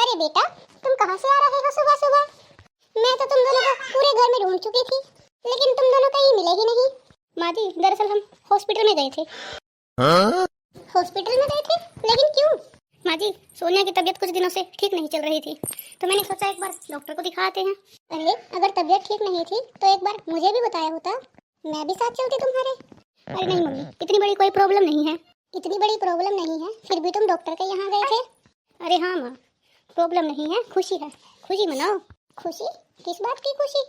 अरे बेटा, तुम कहाँ से आ रहे हो सुबह सुबह? मैं तो तुम दोनों को पूरे घर में ढूंढ चुकी थी, लेकिन तुम दोनों कहीं मिले ही नहीं। माँ जी, दरअसल हम हॉस्पिटल में गए थे। हॉस्पिटल में गए थे? लेकिन क्यों? माँ जी, सोनिया की तबीयत कुछ दिनों से ठीक नहीं चल रही थी, तो मैंने सोचा एक बार डॉक्टर को दिखाते हैं। अरे, अगर तबीयत ठीक नहीं थी तो एक बार मुझे भी बताया होता, मैं भी साथ चलती तुम्हारे। अरे नहीं मम्मी, इतनी बड़ी कोई प्रॉब्लम नहीं है। इतनी बड़ी प्रॉब्लम नहीं है, फिर भी तुम डॉक्टर के यहाँ गए थे। अरे हाँ माँ, प्रॉब्लम नहीं है, खुशी है। खुशी मनाओ। खुशी? किस बात की खुशी?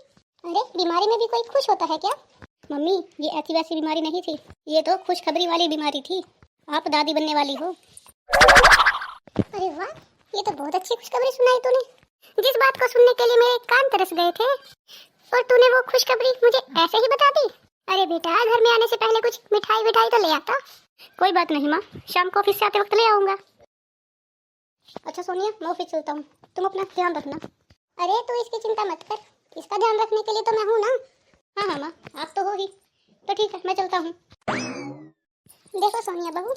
अरे, बीमारी में भी कोई खुश होता है क्या? मम्मी, ये ऐसी वैसी बीमारी नहीं थी, ये तो खुशखबरी वाली बीमारी थी। आप दादी बनने वाली हो। अरे वाह, ये तो बहुत अच्छी खुशखबरी सुनाई तूने। जिस बात को सुनने के लिए मेरे कान तरस गए थे, और तूने वो खुशखबरी मुझे ऐसे ही बता दी। अरे बेटा, घर में आने से पहले कुछ मिठाई विठाई तो ले आता। कोई बात नहीं माँ, शाम को ऑफिस से आते वक्त ले आऊंगा। अच्छा सोनिया, मैं ऑफिस चलता हूँ, तुम अपना ध्यान रखना। अरे तू इसकी चिंता मत कर, इसका ध्यान रखने के लिए तो मैं हूँ ना। हाँ हाँ माँ, आप तो हो ही। तो ठीक है, मैं चलता हूँ। देखो सोनिया बहू,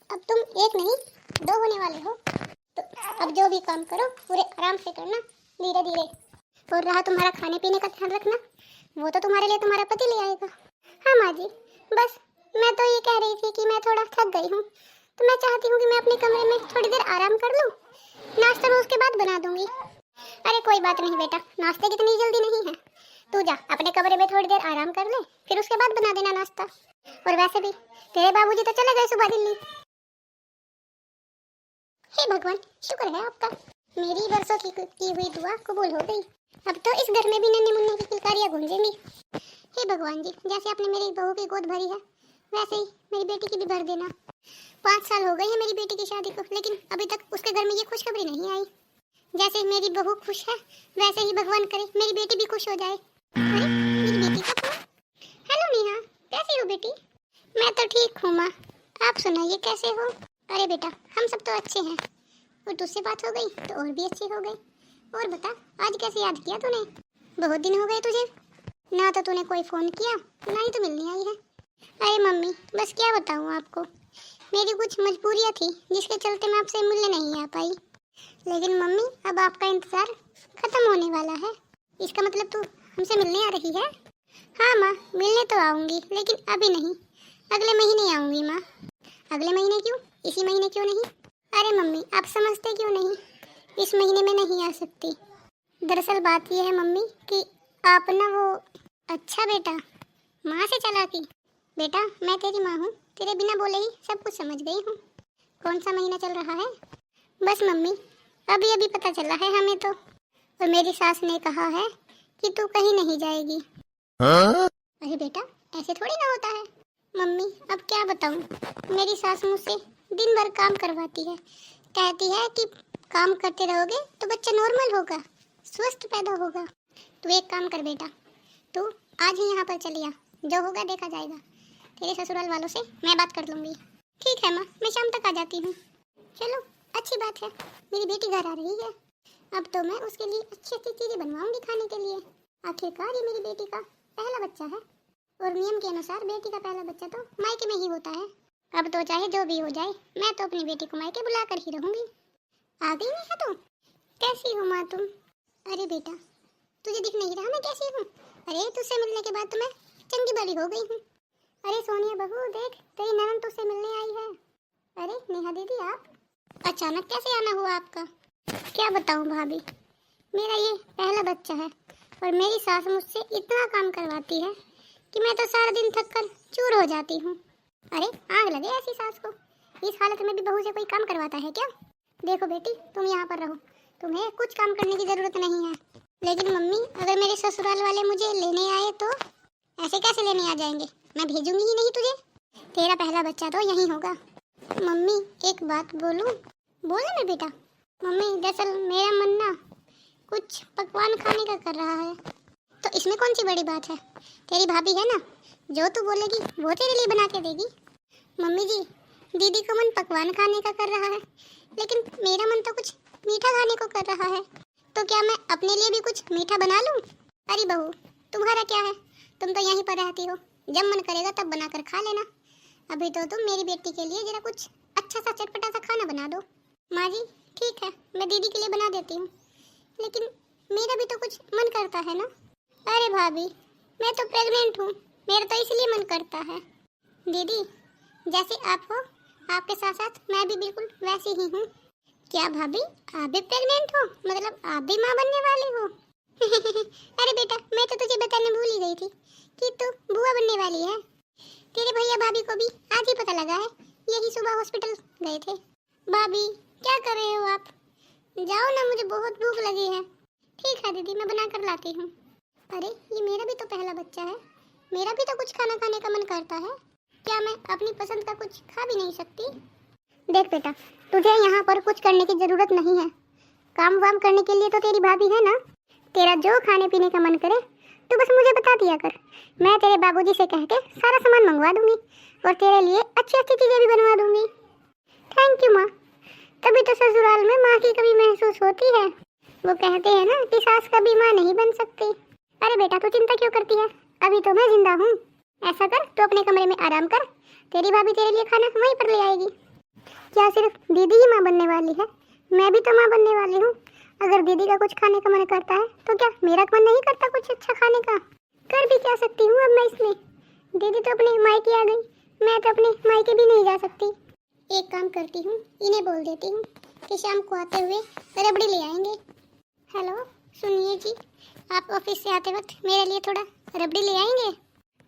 अब तुम एक नहीं दो होने वाले हो, तो अब जो भी काम करो पूरे आराम से करना, धीरे धीरे। और रहा तुम्हारा खाने पीने का ध्यान रखना, वो तो तुम्हारे लिए तुम्हारा पति ले आएगा। हाँ माँ जी, बस मैं तो ये कह रही थी कि मैं थोड़ा थक गई हूँ, तो मैं चाहती हूँ कि मैं अपने कमरे में थोड़ी देर आराम कर लूँ। नाश्ता मैं उसके बाद बना दूंगी। अरे कोई बात नहीं बेटा, नाश्ते की इतनी जल्दी नहीं है। तू जा अपने कमरे में थोड़ी देर आराम कर ले, फिर उसके बाद बना देना नाश्ता। और वैसे भी तेरे बाबूजी तो चले गए सुबह दिल्ली। हे भगवान, शुक्र है आपका, मेरी बरसों की हुई दुआ कबूल हो गई। अब तो इस घर में भी नन्हे मुन्ने की किलकारियां गूंजेंगी। हे भगवान जी, जैसे आपने मेरी बहू की गोद भरी है, वैसे ही मेरी बेटी की भी भर देना। 5 साल हो गए हैं मेरी बेटी की शादी को, लेकिन अभी तक उसके घर में ये खुशखबरी नहीं आई। जैसे मेरी बहू खुश है, वैसे ही भगवान करे मेरी बेटी भी खुश हो जाए। अरे, मेरी बेटी का फोन। हेलो नेहा, कैसी हो बेटी? मैं तो ठीक हूँ माँ, आप सुनाइए कैसे हो? अरे बेटा, हम सब तो अच्छे हैं, और तुझसे बात हो गई तो और भी अच्छी हो गई। और बता, आज कैसे याद किया तूने? बहुत दिन हो गए तुझे, ना तो तूने कोई फोन किया, ना ही तो मिलने आई है। अरे मम्मी, बस क्या बताऊँ आपको, मेरी कुछ मजबूरियाँ थी जिसके चलते मैं आपसे मिलने नहीं आ पाई। लेकिन मम्मी, अब आपका इंतजार खत्म होने वाला है। इसका मतलब तू हमसे मिलने आ रही है? हाँ माँ, मिलने तो आऊँगी, लेकिन अभी नहीं, अगले महीने आऊँगी माँ। अगले महीने क्यों, इसी महीने क्यों नहीं? अरे मम्मी, आप समझते क्यों नहीं, इस महीने में नहीं आ सकती। दरअसल बात यह है मम्मी कि आप ना वो। अच्छा बेटा, माँ से चालाकी। बेटा, मैं तेरी माँ हूँ, तेरे बिना बोले ही सब कुछ समझ गई हूँ। कौन सा महीना चल रहा है? बस मम्मी, अभी अभी पता चला है हमें तो, और मेरी सास ने कहा है कि तू कहीं नहीं जाएगी। अरे बेटा, ऐसे थोड़ी ना होता है। मम्मी, अब क्या बताऊँ, मेरी सास मुझसे दिन भर काम करवाती है, कहती है कि काम करते रहोगे तो बच्चा नॉर्मल होगा, स्वस्थ पैदा होगा। तू एक काम कर बेटा, तू आज ही यहाँ पर चली आ, जो होगा देखा जाएगा। तेरे ससुराल वालों से मैं बात कर लूँगी। ठीक है माँ, मैं शाम तक आ जाती हूँ। चलो, अच्छी बात है, मेरी बेटी घर आ रही है, अब तो मैं उसके लिए अच्छी अच्छी चीज़ें बनवाऊँगी खाने के लिए। आखिरकार ये मेरी बेटी का पहला बच्चा है, और नियम के अनुसार बेटी का पहला बच्चा तो मायके में ही होता है। अब तो चाहे जो भी हो जाए, मैं तो अपनी बेटी को मायके बुला कर ही रहूंगी। आ गई नहीं है तुम? कैसी हो माँ तुम? अरे बेटा, तुझे दिख नहीं रहा मैं कैसी हूँ? अरे, तुझसे मिलने के बाद तो मैं चंगी बड़ी हो गई हूँ। अरे सोनिया बहू, देख तेरी ननद तुझसे मिलने आई है। अरे नेहा दीदी, आप अचानक कैसे आना हुआ आपका? क्या बताऊँ भाभी, मेरा ये पहला बच्चा है, और मेरी सास मुझसे इतना काम करवाती है कि मैं तो सारा दिन थक कर चूर हो जाती हूँ। अरे आग लगे ऐसी सास को, इस हालत में भी बहू से कोई काम करवाता है क्या? देखो बेटी, तुम यहाँ पर रहो, तुम्हें कुछ काम करने की जरूरत नहीं है। लेकिन मम्मी, अगर मेरे ससुराल वाले मुझे लेने आए तो? ऐसे कैसे लेने आ जाएंगे, मैं भेजूंगी ही नहीं तुझे। तेरा पहला बच्चा तो यहीं होगा। मम्मी, एक बात बोलूं? बोलो ना बेटा। मम्मी, दरअसल मेरा मन ना कुछ पकवान खाने का कर रहा है, तो इसमें कौन सी बड़ी बात है, तेरी भाभी है ना, जो तू बोलेगी वो तेरे लिए बना के देगी। मम्मी जी, दीदी का मन पकवान खाने का कर रहा है, लेकिन मेरा मन तो कुछ मीठा खाने को कर रहा है, तो क्या मैं अपने लिए भी कुछ मीठा बना लूं? अरे बहू, तुम्हारा क्या है, तुम तो यहीं पर रहती हो, जब मन करेगा तब बनाकर खा लेना। अभी तो तुम मेरी बेटी के लिए जरा कुछ अच्छा सा चटपटा सा खाना बना दो। माँ जी, ठीक है, मैं दीदी के लिए बना देती हूँ, लेकिन मेरा भी तो कुछ मन करता है ना। अरे भाभी, मैं तो प्रेग्नेंट हूँ, मेरा तो इसलिए मन करता है। दीदी, जैसे आप हो, आपके साथ साथ मैं भी बिल्कुल वैसी ही हूँ। क्या भाभी, आप भी प्रेग्नेंट हो? मतलब आप भी माँ बनने वाली हो? अरे बेटा, मैं तो तुझे बताने भूल ही गई थी कि तू बुआ बनने वाली है। तेरे भैया भाभी को भी आज ही पता लगा है, यही सुबह हॉस्पिटल गए थे। भाभी, क्या कर रहे हो आप? जाओ ना, मुझे बहुत भूख लगी है। ठीक है दीदी, मैं बना कर लाती हूँ। अरे, ये मेरा भी तो पहला बच्चा है, मेरा भी तो कुछ खाना खाने का मन करता है। क्या मैं अपनी पसंद का कुछ खा भी नहीं सकती? देख बेटा, तुझे यहाँ पर कुछ करने की जरूरत नहीं है। काम वाम करने के लिए तो तेरी भाभी है ना। तेरा जो खाने पीने का मन करे तू बस मुझे बता दिया कर, मैं तेरे बाबूजी से कह के सारा सामान मंगवा दूंगी और तेरे लिए अच्छी अच्छी चीजें भी बनवा दूंगी। थैंक यू माँ। तभी तो ससुराल में माँ की कमी महसूस होती है। वो कहते हैं ना कि सास कभी माँ नहीं बन सकती। अरे बेटा, तू चिंता क्यों करती है? अभी तो मैं जिंदा हूँ। ऐसा कर, तू अपने कमरे में आराम कर, तेरी भाभी तेरे लिए खाना वहीं पर ले आएगी। क्या सिर्फ दीदी ही माँ बनने वाली है? मैं भी तो माँ बनने वाली हूँ। अगर दीदी का कुछ खाने का मन करता है तो क्या मेरा मन नहीं करता कुछ अच्छा खाने का? कर भी क्या सकती हूँ अब मैं इसमें? दीदी तो अपने मायके आ गई, मैं तो अपने मायके भी नहीं जा सकती। एक काम करती हूँ, इन्हें बोल देती हूँ कि शाम को आते हुए रबड़ी ले आएंगे। हेलो, सुनिए जी, आप ऑफिस से आते वक्त मेरे लिए थोड़ा रबड़ी ले आएंगे?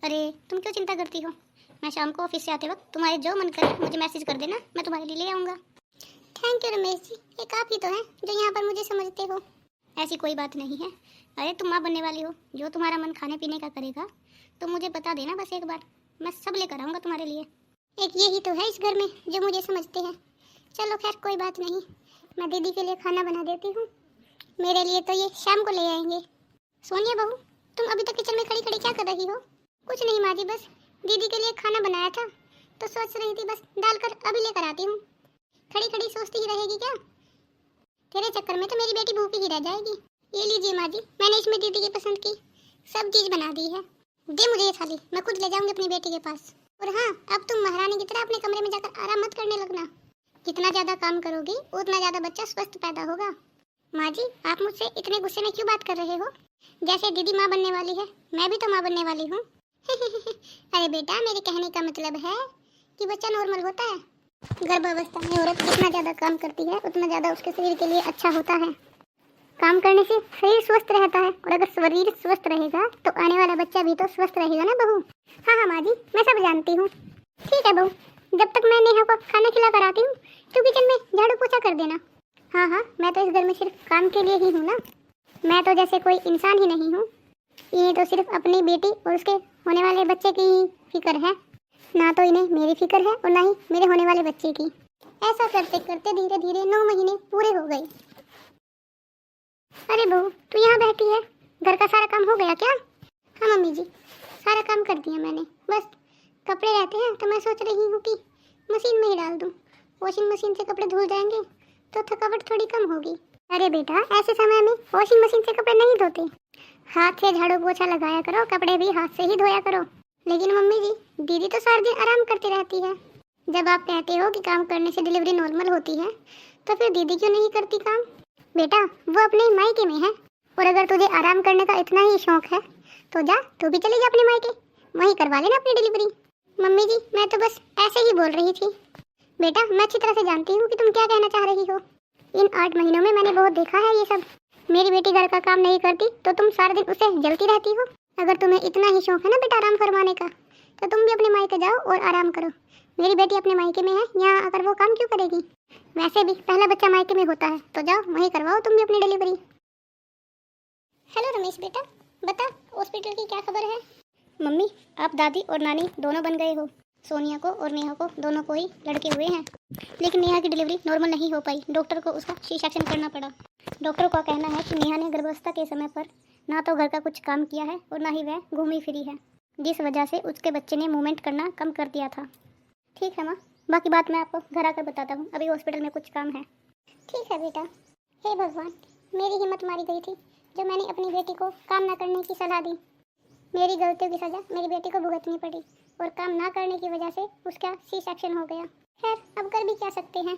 अरे, तुम क्यों चिंता करती हो? मैं शाम को ऑफिस से आते वक्त तुम्हारे जो मन करे मुझे मैसेज कर देना, मैं तुम्हारे लिए ले आऊँगा। थैंक यू रमेश जी, एक आप ही तो हैं जो यहाँ पर मुझे समझते हो। ऐसी कोई बात नहीं है। अरे, तुम माँ बनने वाली हो, जो तुम्हारा मन खाने पीने का करेगा तो मुझे बता देना बस एक बार, मैं सब लेकर आऊँगा तुम्हारे लिए। एक यही तो है इस घर में जो मुझे समझते हैं। चलो खैर, कोई बात नहीं, मैं दीदी के लिए खाना बना देती हूँ। मेरे लिए तो ये शाम को ले आएंगे। सोनिया बहू, तुम अभी तक किचन में खड़ी खड़ी क्या कर रही हो? कुछ नहीं माँ जी, बस दीदी के लिए खाना बनाया था तो सोच रही थी बस डालकर अभी लेकर आती हूँ। खड़ी खड़ी सोचती ही रहेगी क्या? तेरे चक्कर में तो मेरी बेटी भूखी ही रह जाएगी। ये लीजिए माँ जी, मैंने इसमें दीदी की पसंद की सब चीज बना दी है। दे मुझे ये थाली, मैं खुद ले जाऊंगी अपनी बेटी के पास। और हाँ, अब तुम महारानी की तरह अपने कमरे में जाकर आराम मत करने लगना। जितना ज्यादा काम करोगी उतना ज्यादा बच्चा स्वस्थ पैदा होगा। माँ जी, आप मुझसे इतने गुस्से में क्यों बात कर रहे हो? जैसे दीदी माँ बनने वाली है, मैं भी तो माँ बनने वाली हूँ। अरे बेटा, मेरे कहने का मतलब है कि बच्चा नॉर्मल होता है। गर्भावस्था में औरत जितना ज्यादा काम करती है उतना ज्यादा उसके शरीर के लिए अच्छा होता है। काम करने से शरीर स्वस्थ रहता है, और अगर शरीर स्वस्थ रहेगा तो आने वाला बच्चा भी तो स्वस्थ रहेगा ना बहू। हाँ हाँ माँ जी, मैं सब जानती हूँ। ठीक है बहू, जब तक मैं नेहा को खाना खिला कर आती हूँ तो किचन में झाड़ू पोछा कर देना। हाँ हाँ, मैं तो इस घर में सिर्फ काम के लिए ही हूँ ना, मैं तो जैसे कोई इंसान ही नहीं हूँ। ये तो सिर्फ अपनी बेटी और उसके होने वाले बच्चे की ही फिक्र है, ना तो इन्हें मेरी फिक्र है और ना ही मेरे होने वाले बच्चे की। ऐसा करते करते धीरे धीरे 9 महीने पूरे हो गए। अरे बहू, तू यहाँ बैठी है, घर का सारा काम हो गया क्या? हाँ मम्मी जी, सारा काम कर दिया मैंने, बस कपड़े रहते हैं तो मैं सोच रही हूँ कि मशीन में ही डाल दूँ। वॉशिंग मशीन से कपड़े धुल जाएंगे तो थकावट थोड़ी कम होगी। अरे बेटा, ऐसे समय में वॉशिंग मशीन से कपड़े नहीं धोते, हाथ से झाड़ू पोछा लगाया करो, कपड़े भी हाथ से ही धोया करो। लेकिन मम्मी जी, दीदी तो सारा दिन आराम करती रहती है। जब आप कहते हो कि काम करने से डिलीवरी नॉर्मल होती है तो फिर दीदी क्यों नहीं करती काम? बेटा, वो अपने मायके में है, और अगर तुझे आराम करने का इतना ही शौक है तो जा, तू भी चली जा अपने मायके, वहीं करवा लेना अपनी डिलीवरी। मम्मी जी, मैं तो बस ऐसे ही बोल रही थी। बेटा, मैं अच्छी तरह से जानती हूँ कि तुम क्या कहना चाह रही हो। इन 8 महीनों में मैंने बहुत देखा है ये सब। मेरी बेटी घर का काम नहीं करती तो तुम सारा दिन उसे जलती रहती हो। अगर तुम्हें इतना ही शौक है ना बेटा आराम फरमाने का, तो तुम भी अपने मायके जाओ और आराम करो। मेरी बेटी अपने मायके में है, यहाँ आकर वो काम क्यों करेगी? वैसे भी पहला बच्चा मायके में होता है, तो जाओ वहीं करवाओ तुम भी अपनी डिलीवरी। हेलो रमेश बेटा, बता हॉस्पिटल की क्या खबर है? मम्मी, आप दादी और नानी दोनों बन गए हो। सोनिया को और नेहा को दोनों को ही लड़के हुए हैं, लेकिन नेहा की डिलीवरी नॉर्मल नहीं हो पाई, डॉक्टर को उसका सी सेक्शन करना पड़ा। डॉक्टर का कहना है कि नेहा ने गर्भावस्था के समय पर ना तो घर का कुछ काम किया है और ना ही वह घूमी फिरी है, जिस वजह से उसके बच्चे ने मूवमेंट करना कम कर दिया था। ठीक है माँ, बाकी बात मैं आपको घर आकर बताता हूँ, अभी हॉस्पिटल में कुछ काम है। ठीक है बेटा। हे भगवान, मेरी हिम्मत मारी गई थी जो मैंने अपनी बेटी को काम ना करने की सलाह दी। मेरी गलतियों की सजा मेरी बेटी को भुगतनी पड़ी और काम ना करने की वजह से उसका सी सेक्शन हो गया। खैर, अब कर भी क्या सकते हैं।